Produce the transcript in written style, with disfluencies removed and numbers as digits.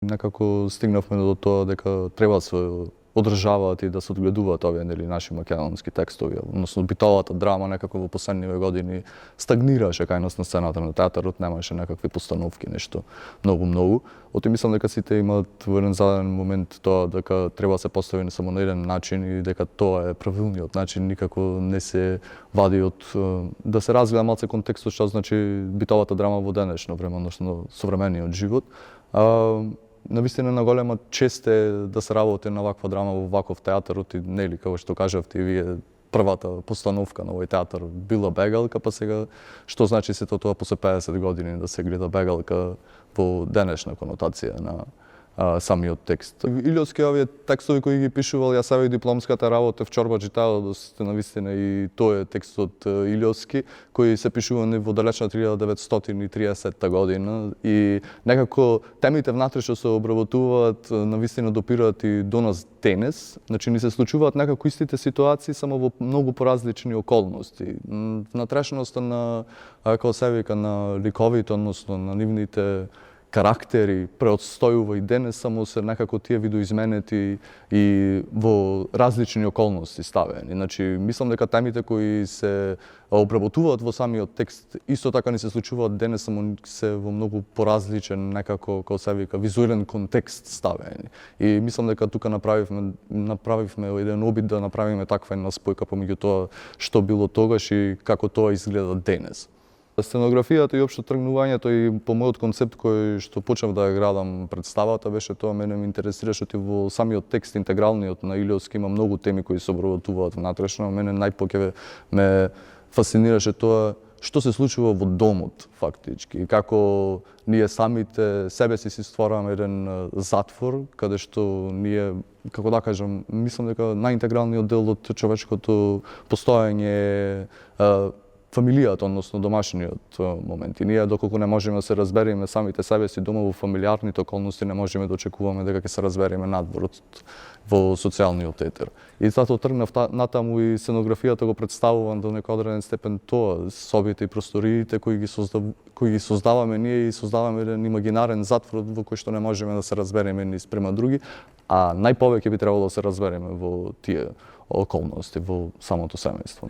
некако стигнавме до тоа дека треба се одржаваат и да се одгледуваат овие наши македонски текстови, односно битовата драма некако во последниве години стагнираше кај нас на сцената на театарот, немаше некакви постановки, нешто многу. Оти мислам дека сите имаат во еден зададен момент тоа дека треба да се постави само на еден начин и дека тоа е правилниот начин, никако не се вади од да се разгледа малце контекстот што значи битовата драма во денешно време, односно современиот живот. Навистина на голема чест е да се работи на ваква драма во ваков театарот и нели како што кажавте и вие, првата постановка на овој театар била Бегалка, па сега што значи сето тоа после 50 години да се гледа Бегалка во денешна конотација на самиот текст. Илиоски овие текстови кои ги пишувал, јас савеј дипломската работа в Чорба читалост, навистина и тој е текстот Илиоски, кои се пишувани во далечна 1930 година и некако темите внатре што се обработуваат навистина допираат и до нас денес, значи ни се случуваат некако истите ситуации само во многу поразлични околности. Внатрешноста на како се вика на ликовите, односно на нивните карактери преотстојува и денес, само се некако тие видоизменети и во различни околности ставени. Значи, мислам дека темите кои се обработуваат во самиот текст исто така ни се случуваат денес, само се во многу поразличен некако, како се вика, визуелен контекст ставени. И мислам дека тука направивме еден обид да направиме таква една спојка помеѓу тоа што било тогаш и како тоа изгледа денес. Сценографијата и општо тргнувањето и по мојот концепт кој што почнав да ја градам представата беше тоа, мене ме интересираше ти во самиот текст интегралниот на Илиоски има многу теми кои се обработуваат внатрешно, мене најпоќе ме фасцинираше тоа што се случува во домот фактички, како ние самите себе си ствараме еден затвор каде што ние, како да кажам, мислам дека најинтегралниот дел од човечкото постоење е фамилијата, односно домашниот момент. И ние доколку не можеме да се разбереме самите себе си дома во фамилиарните околности, не можеме да очекуваме дека ќе се разбереме надвор во социјалниот етер. И затоа тргнав натаму и сценографијата го представувам до некој одреден степен тоа, собите и просториите кои ги создаваме ние и создаваме еден имагинарен затвор во кој што не можеме да се разбереме ни спрема други, а најповеќе би требало да се разбереме во тие околности, во самото семејство.